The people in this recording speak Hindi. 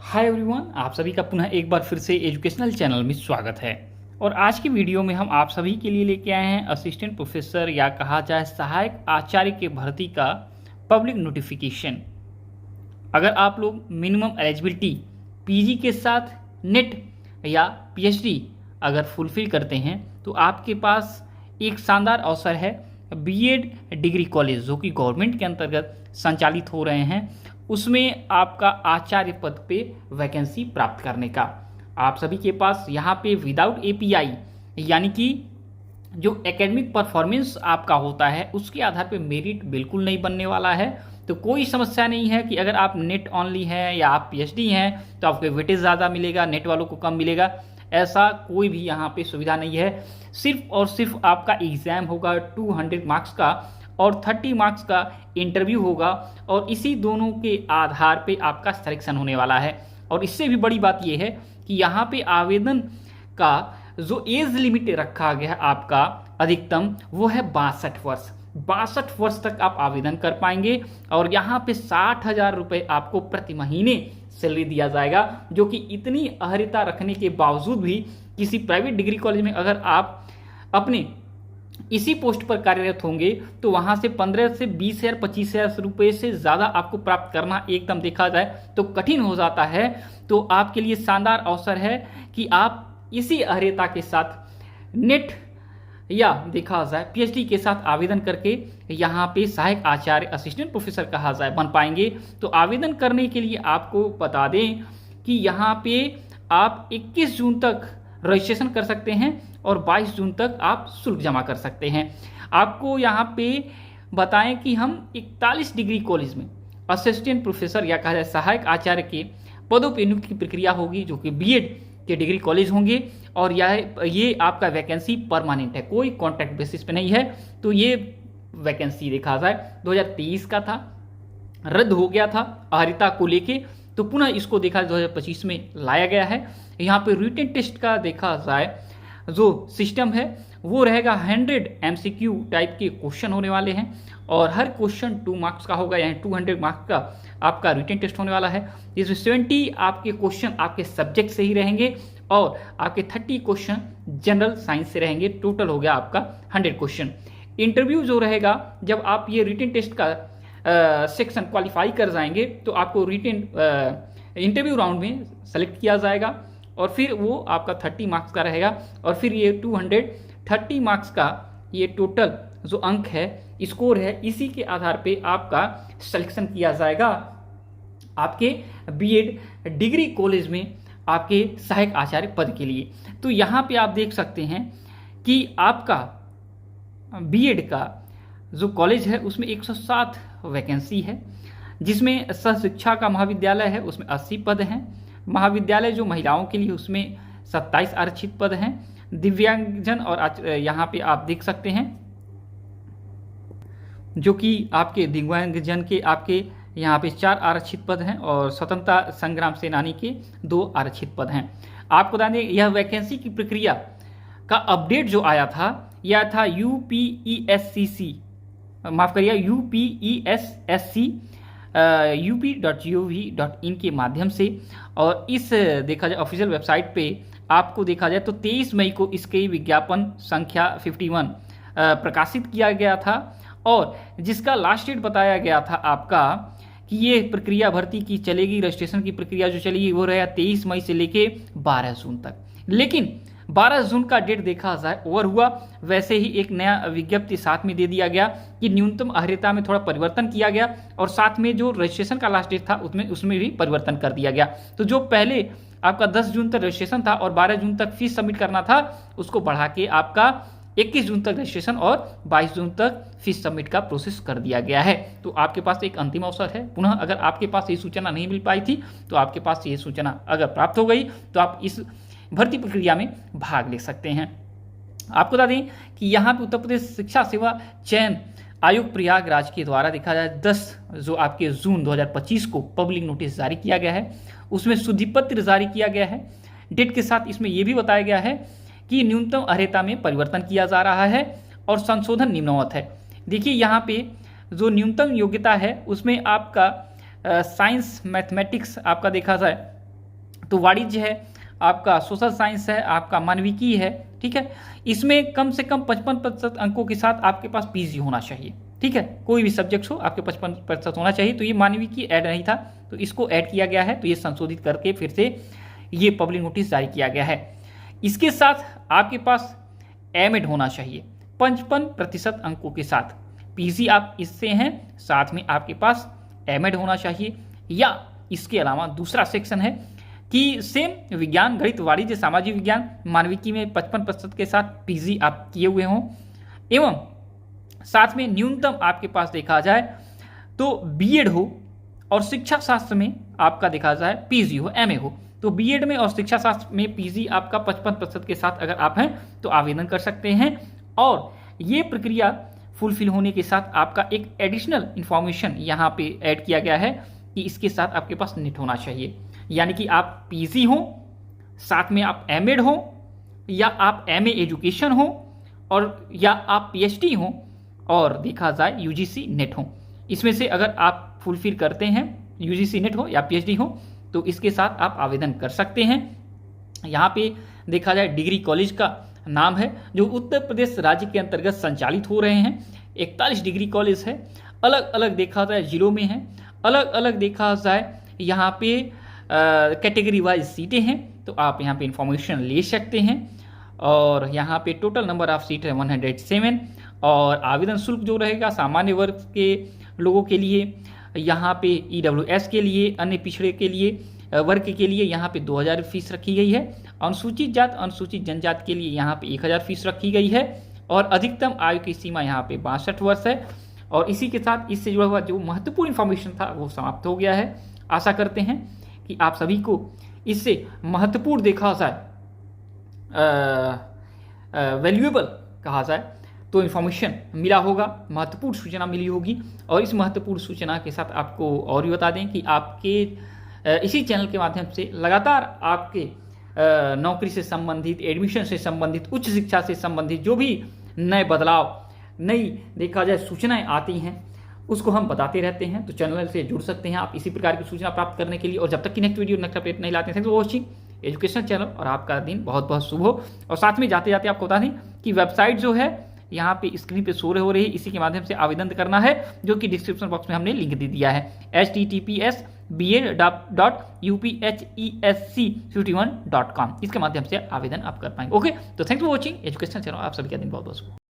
हाय एवरीवन, आप सभी का पुनः एक बार फिर से एजुकेशनल चैनल में स्वागत है। और आज की वीडियो में हम आप सभी के लिए लेके आए हैं असिस्टेंट प्रोफेसर या कहा जाए सहायक आचार्य के भर्ती का पब्लिक नोटिफिकेशन। अगर आप लोग मिनिमम एलिजिबिलिटी पीजी के साथ नेट या पीएचडी अगर फुलफिल करते हैं तो आपके पास एक शानदार अवसर है। बीएड डिग्री कॉलेज जो कि गवर्नमेंट के अंतर्गत संचालित हो रहे हैं, उसमें आपका आचार्य पद पे वैकेंसी प्राप्त करने का। आप सभी के पास यहाँ पे विदाउट एपीआई यानी कि जो एकेडमिक परफॉर्मेंस आपका होता है उसके आधार पे मेरिट बिल्कुल नहीं बनने वाला है। तो कोई समस्या नहीं है कि अगर आप नेट ऑनली हैं या आप पीएचडी हैं तो आपको वेटेज ज़्यादा मिलेगा, नेट वालों को कम मिलेगा। ऐसा कोई भी यहाँ पे सुविधा नहीं है। सिर्फ और सिर्फ आपका एग्ज़ाम होगा 200 मार्क्स का और 30 मार्क्स का इंटरव्यू होगा और इसी दोनों के आधार पे आपका सिलेक्शन होने वाला है। और इससे भी बड़ी बात यह है कि यहाँ पे आवेदन का जो एज लिमिट रखा गया है आपका अधिकतम वो है 62 वर्ष। 62 वर्ष तक आप आवेदन कर पाएंगे और यहाँ पे 60,000 रुपये आपको प्रति महीने सैलरी दिया जाएगा, जो कि इतनी अहर्यता रखने के बावजूद भी किसी प्राइवेट डिग्री कॉलेज में अगर आप अपने इसी पोस्ट पर कार्यरत होंगे तो वहां से 15 से 20,000 25,000 रुपये से ज़्यादा आपको प्राप्त करना एकदम देखा जाए तो कठिन हो जाता है। तो आपके लिए शानदार अवसर है कि आप इसी अहर्यता के साथ नेट या देखा जाए पीएचडी के साथ आवेदन करके यहाँ पे सहायक आचार्य असिस्टेंट प्रोफेसर कहा जाए बन पाएंगे। तो आवेदन करने के लिए आपको बता दें कि यहाँ पे आप 21 जून तक रजिस्ट्रेशन कर सकते हैं और 22 जून तक आप शुल्क जमा कर सकते हैं। आपको यहाँ पे बताएं कि हम 41 डिग्री कॉलेज में असिस्टेंट प्रोफेसर या कहा जाए सहायक आचार्य के पदों पर नियुक्ति की प्रक्रिया होगी, जो कि बीएड के डिग्री कॉलेज होंगे। और ये आपका वैकेंसी परमानेंट है, कोई कॉन्ट्रैक्ट बेसिस पे नहीं है। तो ये वैकेंसी देखा जाए 2023 का था, रद्द हो गया था अहर्यता को लेके, तो पुनः इसको देखा 2025 में लाया गया है। यहाँ पे रिटन टेस्ट का देखा जाए जो सिस्टम है वो रहेगा 100 एमसीक्यू टाइप के क्वेश्चन होने वाले हैं और हर क्वेश्चन 2 मार्क्स का होगा, यानी 200 मार्क्स का आपका रिटन टेस्ट होने वाला है। जिसमें 70 आपके क्वेश्चन आपके सब्जेक्ट से ही रहेंगे और आपके 30 क्वेश्चन जनरल साइंस से रहेंगे। टोटल हो गया आपका 100 क्वेश्चन। इंटरव्यू जो रहेगा, जब आप ये रिटन टेस्ट का सेक्शन क्वालिफाई कर जाएंगे तो आपको रिटन इंटरव्यू राउंड में सेलेक्ट किया जाएगा और फिर वो आपका 30 मार्क्स का रहेगा और फिर ये 230 मार्क्स का ये टोटल जो अंक है, स्कोर है, इसी के आधार पे आपका सिलेक्शन किया जाएगा आपके बीएड डिग्री कॉलेज में आपके सहायक आचार्य पद के लिए। तो यहाँ पे आप देख सकते हैं कि आपका बीएड का जो कॉलेज है उसमें 107 वैकेंसी है, जिसमें सहशिक्षा का महाविद्यालय है उसमें 80 पद हैं, महाविद्यालय जो महिलाओं के लिए उसमें 27 आरक्षित पद हैं, दिव्यांगजन और यहाँ पे आप देख सकते हैं जो कि आपके दिव्यांगजन के आपके यहाँ पे 4 आरक्षित पद हैं और स्वतंत्रता संग्राम सेनानी के 2 आरक्षित पद हैं। आपको बता दें यह वैकेंसी की प्रक्रिया का अपडेट जो आया था यह था यूपीईएससीसी माफ करिए यूपीईएसएससी up.gov.in के माध्यम से। और इस देखा जाए ऑफिशियल वेबसाइट पे आपको देखा जाए तो 23 मई को इसके विज्ञापन संख्या 51 प्रकाशित किया गया था और जिसका लास्ट डेट बताया गया था आपका कि ये प्रक्रिया भर्ती की चलेगी, रजिस्ट्रेशन की प्रक्रिया जो चलेगी वो रहेगा 23 मई से लेके 12 जून तक। लेकिन 12 जून का डेट देखा जाए ओवर हुआ, वैसे ही एक नया विज्ञप्ति साथ में दे दिया गया कि न्यूनतम अहर्यता में थोड़ा परिवर्तन किया गया और साथ में जो रजिस्ट्रेशन का लास्ट डेट था उसमें भी परिवर्तन कर दिया गया। तो जो पहले आपका 10 जून तक रजिस्ट्रेशन था और 12 जून तक फीस सबमिट करना था, उसको बढ़ा के आपका 21 जून तक रजिस्ट्रेशन और 22 जून तक फीस सबमिट का प्रोसेस कर दिया गया है। तो आपके पास एक अंतिम अवसर है। पुनः अगर आपके पास ये सूचना नहीं मिल पाई थी तो आपके पास ये सूचना अगर प्राप्त हो गई तो आप इस भर्ती प्रक्रिया में भाग ले सकते हैं। आपको बता दें कि यहाँ पे उत्तर प्रदेश शिक्षा सेवा चयन आयोग प्रयागराज के द्वारा देखा जाए 10 जो आपके जून 2025 को पब्लिक नोटिस जारी किया गया है, उसमें शुद्धिपत्र जारी किया गया है। डेट के साथ इसमें यह भी बताया गया है कि न्यूनतम अहर्यता में परिवर्तन किया जा रहा है और संशोधन निम्नवत है। देखिए यहाँ पे जो न्यूनतम योग्यता है उसमें आपका साइंस मैथमेटिक्स आपका देखा जाए तो वाणिज्य है, आपका सोशल साइंस है, आपका मानविकी है, ठीक है। इसमें कम से कम 55% अंकों के साथ आपके पास पीजी होना चाहिए, ठीक है। कोई भी सब्जेक्ट हो आपके 55% होना चाहिए। तो ये मानविकी ऐड नहीं था, तो इसको ऐड किया गया है, तो ये संशोधित करके फिर से ये पब्लिक नोटिस जारी किया गया है। इसके साथ आपके पास एमएड होना चाहिए 55% अंकों के साथ। पीजी आप इससे हैं, साथ में आपके पास एमएड होना चाहिए। या इसके अलावा दूसरा सेक्शन है कि सेम विज्ञान, गणित, वाणिज्य, सामाजिक विज्ञान, मानविकी में 55% के साथ पीजी आप किए हुए हों, एवं साथ में न्यूनतम आपके पास देखा जाए तो बीएड हो, और शिक्षा शास्त्र में आपका देखा जाए पीजी हो, एमए हो। तो बीएड में और शिक्षा शास्त्र में पीजी आपका 55% के साथ अगर आप हैं तो आवेदन कर सकते हैं। और ये प्रक्रिया फुलफिल होने के साथ आपका एक एडिशनल इंफॉर्मेशन यहाँ पे ऐड किया गया है कि इसके साथ आपके पास नेट होना चाहिए। यानी कि आप पीजी हो, साथ में आप एमएड हो, या आप एमए एजुकेशन हो, और या आप पीएचडी हो, और देखा जाए यूजीसी नेट हो। इसमें से अगर आप फुलफिल करते हैं, यूजीसी नेट हो या पीएचडी हो, तो इसके साथ आप आवेदन कर सकते हैं। यहाँ पे देखा जाए डिग्री कॉलेज का नाम है जो उत्तर प्रदेश राज्य के अंतर्गत संचालित हो रहे हैं। 41 डिग्री कॉलेज है, अलग अलग देखा जाए जिलों में है, अलग अलग देखा जाए यहाँ पे कैटेगरी वाइज सीटें हैं। तो आप यहाँ पे इंफॉर्मेशन ले सकते हैं। और यहाँ पे टोटल नंबर ऑफ सीट है 107। और आवेदन शुल्क जो रहेगा सामान्य वर्ग के लोगों के लिए, यहाँ पे ईडब्ल्यूएस के लिए, अन्य पिछड़े के लिए वर्ग के लिए यहाँ पे 2000 फीस रखी गई है। अनुसूचित जात, अनुसूचित जनजाति के लिए यहाँ पे 1000 फीस रखी गई है। और अधिकतम आयु की सीमा यहाँ पे 62 वर्ष है। और इसी के साथ इससे जुड़ा हुआ जो महत्वपूर्ण इन्फॉर्मेशन था वो समाप्त हो गया है। आशा करते हैं कि आप सभी को इससे महत्वपूर्ण देखा जाए, वैल्यूएबल कहा जाए तो इन्फॉर्मेशन मिला होगा, महत्वपूर्ण सूचना मिली होगी। और इस महत्वपूर्ण सूचना के साथ आपको और भी बता दें कि आपके इसी चैनल के माध्यम से लगातार आपके नौकरी से संबंधित, एडमिशन से संबंधित, उच्च शिक्षा से संबंधित जो भी नए बदलाव, नई देखा जाए सूचनाएं आती हैं उसको हम बताते रहते हैं। तो चैनल से जुड़ सकते हैं आप इसी प्रकार की सूचना प्राप्त करने के लिए। और जब तक कि नेक्स्ट वीडियो, नेक्स्ट अपडेट नहीं लाते हैं तो वॉचिंग एजुकेशन चैनल, और आपका दिन बहुत बहुत शुभ हो। और साथ में जाते जाते आपको बता दें कि वेबसाइट जो है यहाँ पे स्क्रीन पे शो हो रही है, इसी के माध्यम से आवेदन करना है, जो कि डिस्क्रिप्शन बॉक्स में हमने लिंक दे दिया है, https://bed.upsesc51.com। इसके माध्यम से आवेदन आप कर पाएंगे। ओके, तो thanks for watching education channel. आप सभी का दिन बहुत बहुत शुभ हो।